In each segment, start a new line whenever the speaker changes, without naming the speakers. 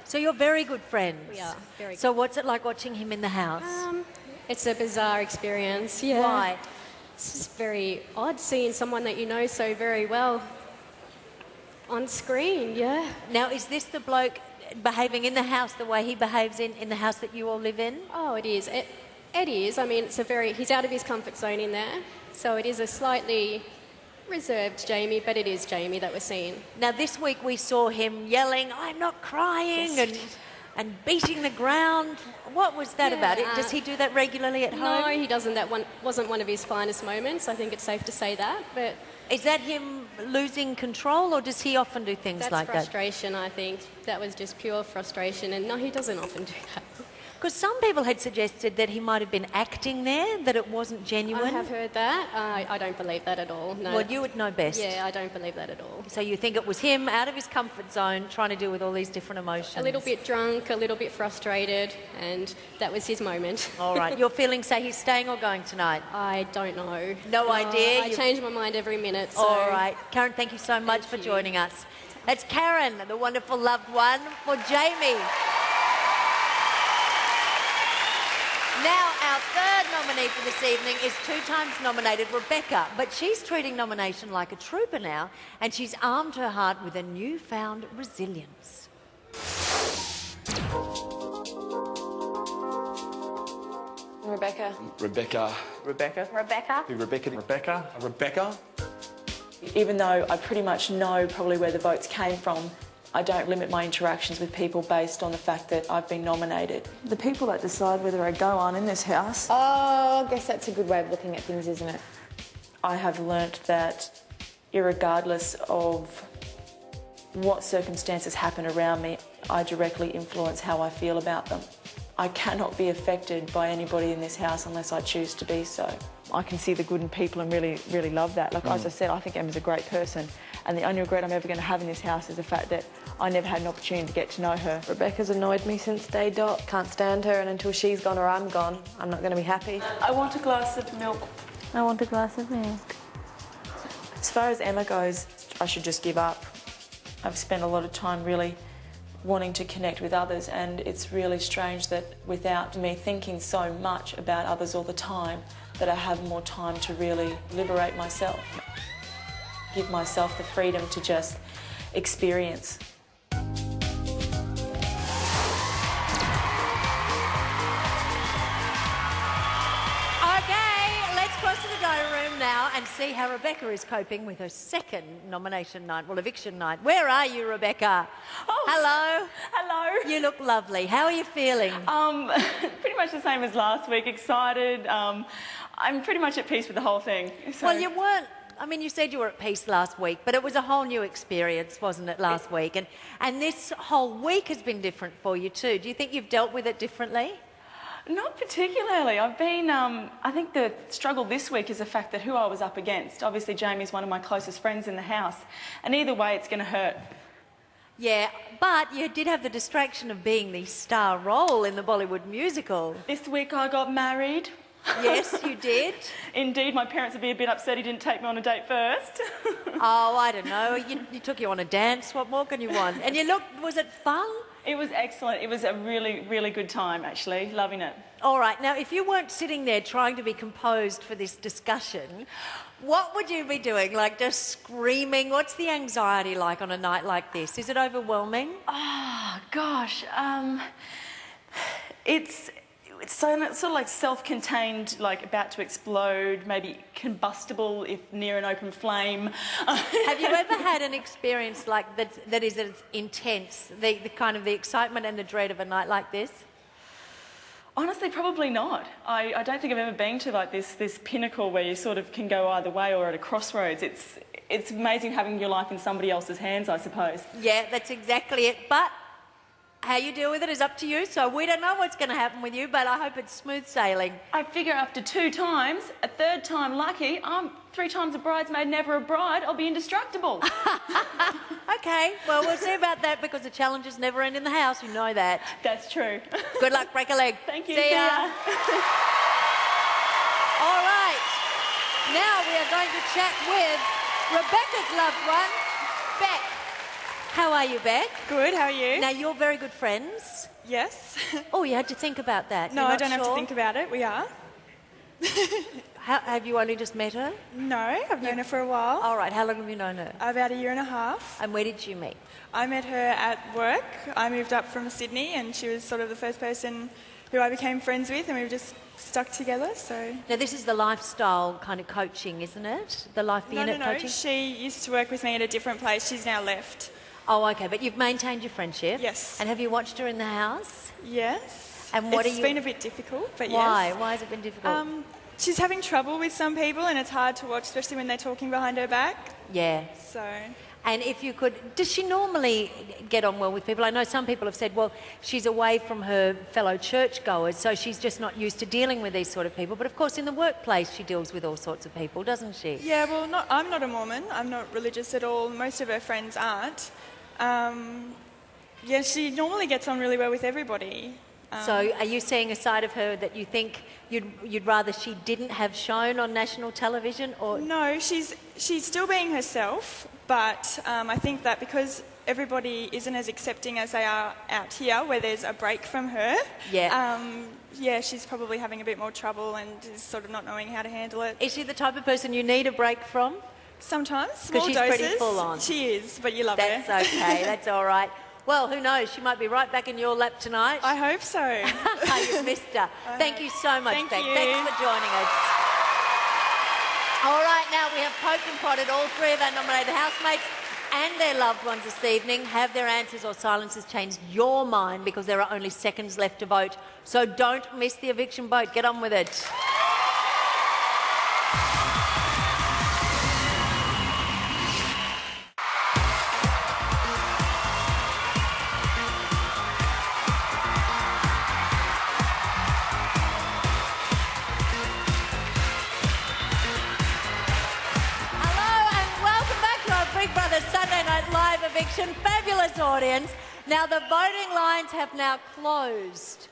So you're very good friends?
We are, very good.
So what's it like watching him in the house?
It's a bizarre experience, yeah.
Why?
It's just very odd seeing someone that you know so very well on screen, yeah.
Now, is this the bloke behaving in the house the way he behaves in the house that you all live in?
Oh, it is. It is. I mean, he's out of his comfort zone in there. So it is a slightly reserved Jamie, but it is Jamie that we're seeing.
Now, this week we saw him yelling, "I'm not crying,"
Yes,
and beating the ground. What was that about? Does he do that regularly at home?
No, he doesn't. That wasn't one of his finest moments. I think it's safe to say that. But
is that him losing control, or does he often do things like that?
That's frustration, I think. That was just pure frustration. And no, he doesn't often do that.
Because some people had suggested that he might have been acting there, that it wasn't genuine.
I have heard that. I don't believe that at all, no.
Well, you would know best.
Yeah, I don't believe that at all.
So you think it was him out of his comfort zone trying to deal with all these different emotions?
A little bit drunk, a little bit frustrated, and that was his moment.
All right. Your feelings say he's staying or going tonight?
I don't know.
No idea?
I change my mind every minute. So.
All right. Karen, thank you so much for joining us. That's Karen, the wonderful loved one, for Jamie. Now, our third nominee for this evening is 2 times nominated Rebecca, but she's treating nomination like a trooper now, and she's armed her heart with a newfound resilience.
Rebecca.
Rebecca.
Rebecca.
Rebecca.
Who, Rebecca?
Rebecca.
Rebecca.
Even though I pretty much know probably where the votes came from, I don't limit my interactions with people based on the fact that I've been nominated.
The people that decide whether I go on in this house.
Oh, I guess that's a good way of looking at things, isn't it?
I have learnt that irregardless of what circumstances happen around me, I directly influence how I feel about them. I cannot be affected by anybody in this house unless I choose to be so.
I can see the good in people and really love that. Like as I said, I think Emma's a great person, and the only regret I'm ever going to have in this house is the fact that I never had an opportunity to get to know her.
Rebecca's annoyed me since day dot. Can't stand her, and until she's gone or I'm gone, I'm not going to be happy.
I want a glass of milk.
I want a glass of milk.
As far as Emma goes, I should just give up. I've spent a lot of time really wanting to connect with others, and it's really strange that without me thinking so much about others all the time, that I have more time to really liberate myself. Give myself the freedom to just experience.
Now and see how Rebecca is coping with her second nomination night, well, eviction night. Where are you, Rebecca?
Oh,
hello.
Hello.
You look lovely. How are you feeling?
Pretty much the same as last week. Excited. I'm pretty much at peace with the whole thing. So.
Well, you weren't. I mean, you said you were at peace last week, but it was a whole new experience, wasn't it, last week? And this whole week has been different for you too. Do you think you've dealt with it differently?
Not particularly. I've been, I think the struggle this week is the fact that who I was up against. Obviously, Jamie's one of my closest friends in the house, and either way, it's going to hurt.
Yeah, but you did have the distraction of being the star role in the Bollywood musical.
This week I got married.
Yes, you did.
Indeed, my parents would be a bit upset he didn't take me on a date first.
Oh, I don't know. You took you on a dance. What more can you want? And you looked, was it fun?
It was excellent. It was a really good time, actually. Loving it.
All right. Now, if you weren't sitting there trying to be composed for this discussion, what would you be doing? Like just screaming? What's the anxiety like on a night like this? Is it overwhelming?
Oh, gosh. It's sort of like self-contained, like about to explode, maybe combustible if near an open flame.
Have you ever had an experience like that is as intense, the kind of the excitement and the dread of a night like this?
Honestly, probably not. I don't think I've ever been to like this pinnacle where you sort of can go either way or at a crossroads. It's amazing having your life in somebody else's hands, I suppose.
Yeah, that's exactly it. But how you deal with it is up to you, so we don't know what's going to happen with you, but I hope it's smooth sailing.
I figure after 2 times, a third time lucky, I'm 3 times a bridesmaid, never a bride, I'll be indestructible.
Okay, well, we'll see about that because the challenges never end in the house, you know that.
That's true.
Good luck, break a leg.
Thank you.
See ya. All right, now we are going to chat with Rebecca's loved one, Beck. How are you, Beck?
Good, how are you?
Now, you're very good friends.
Yes.
Oh, you had to think about that.
No,
You're
I
not
don't have to
sure?
think about it. We are.
Have you only just met her?
No, I've known her for a while.
All right, how long have you known her?
About a year and a half.
And where did you meet?
I met her at work. I moved up from Sydney and she was sort of the first person who I became friends with, and we've just stuck together, so...
Now, this is the lifestyle kind of coaching, isn't it? The life unit
No,
coaching?
she used to work with me at a different place. She's now left.
Oh, okay, but you've maintained your friendship?
Yes.
And have you watched her in the house?
Yes.
And what
It's been a bit difficult, but
Why?
yes.
Why has it been difficult?
She's having trouble with some people, and it's hard to watch, especially when they're talking behind her back.
Yeah.
So...
And if you could, does she normally get on well with people? I know some people have said, well, she's away from her fellow churchgoers, so she's just not used to dealing with these sort of people. But of course, in the workplace, she deals with all sorts of people, doesn't she?
Yeah, well, I'm not a Mormon. I'm not religious at all. Most of her friends aren't. Yeah, she normally gets on really well with everybody.
So are you seeing a side of her that you think you'd rather she didn't have shown on national television? Or
No, she's still being herself, but I think that because everybody isn't as accepting as they are out here, where there's a break from her, yeah, she's probably having a bit more trouble and is sort of not knowing how to handle it.
Is she the type of person you need a break from?
Sometimes, small
she's
doses.
pretty full on.
She is, but you love
That's
her.
okay, that's all right. Well, who knows? She might be right back in your lap tonight.
I hope so.
You've missed her. Thank you so much,
Thank
Beck.
you.
Thanks for joining us. All right, now we have poked and prodded all three of our nominated housemates and their loved ones this evening. Have their answers or silences changed your mind, because there are only seconds left to vote. So don't miss the eviction vote. Get on with it. Sunday Night Live Eviction. Fabulous audience. Now, the voting lines have now closed.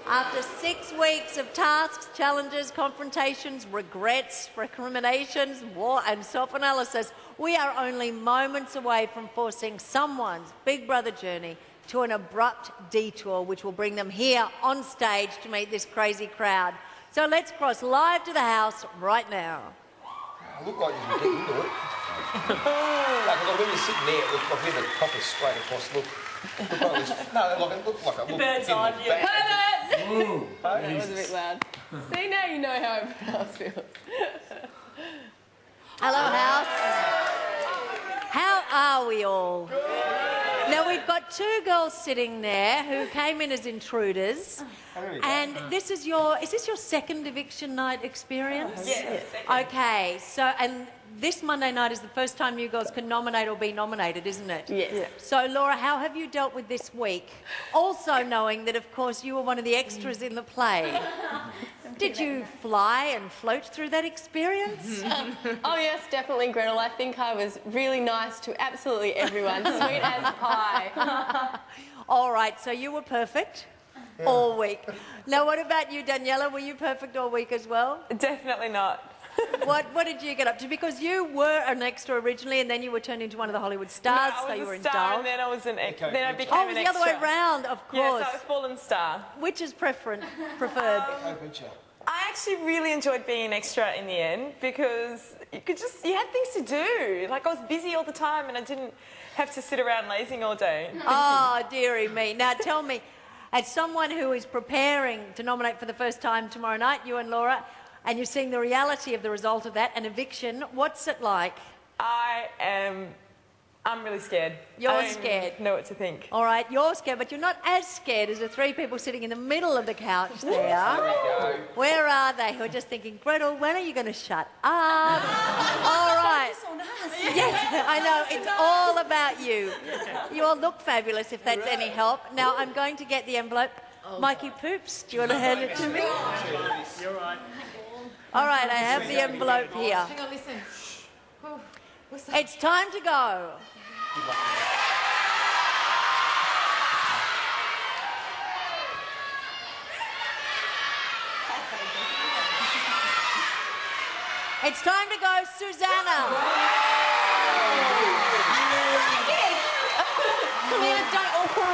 After 6 weeks of tasks, challenges, confrontations, regrets, recriminations, war and self-analysis, we are only moments away from forcing someone's Big Brother journey to an abrupt detour, which will bring them here on stage to meet this crazy crowd. So let's cross live to the house right now.
I look like you've been getting into it. Like, when you're sitting there, it looks like we had a proper straight across look. Look like this, no, like, it looked like a look.
Bird's eye view.
That was a bit loud. See, now you know how everyone else feels.
Hello, house. How are we all? Now, we've got 2 girls sitting there who came in as intruders. And this is this your second eviction night experience?
Yes.
Okay, so, and this Monday night is the first time you girls can nominate or be nominated, isn't it?
Yes. Yeah.
So, Laura, how have you dealt with this week? Also knowing that, of course, you were one of the extras in the play. Did you fly and float through that experience?
Oh yes, definitely, Gretel. I think I was really nice to absolutely everyone. Sweet as pie.
All right, so you were perfect all week. Now, what about you, Daniela? Were you perfect all week as well?
Definitely not.
What did you get up to? Because you were an extra originally, and then you were turned into one of the Hollywood stars,
No,
so
I
you
was
were
a star,
indulged.
and then I was an extra. Then I became
Oh,
an
it was the
extra.
other way round, of course.
Yes, I was fallen star.
Which is preferred?
I actually really enjoyed being an extra in the end because you had things to do. Like, I was busy all the time and I didn't have to sit around lazing all day.
Oh, dearie me. Now, tell me, as someone who is preparing to nominate for the first time tomorrow night, you and Laura, and you're seeing the reality of the result of that, an eviction, what's it like?
I'm really scared.
You're
I don't
scared?
know what to think.
All right, you're scared, but you're not as scared as the 3 people sitting in the middle of the couch there. Where are they? Who are just thinking, Gretel, when are you going to shut up? All right. Yes, I know. It's all about you. You all look fabulous, if that's any help. Now, I'm going to get the envelope. Mikey Poops, do you want to hand it to me?
You're right.
All right, I have the envelope here.
Hang on, listen. Oh, what's that?
It's time to go. It's time to go, Susanna. Come here, don't all cry.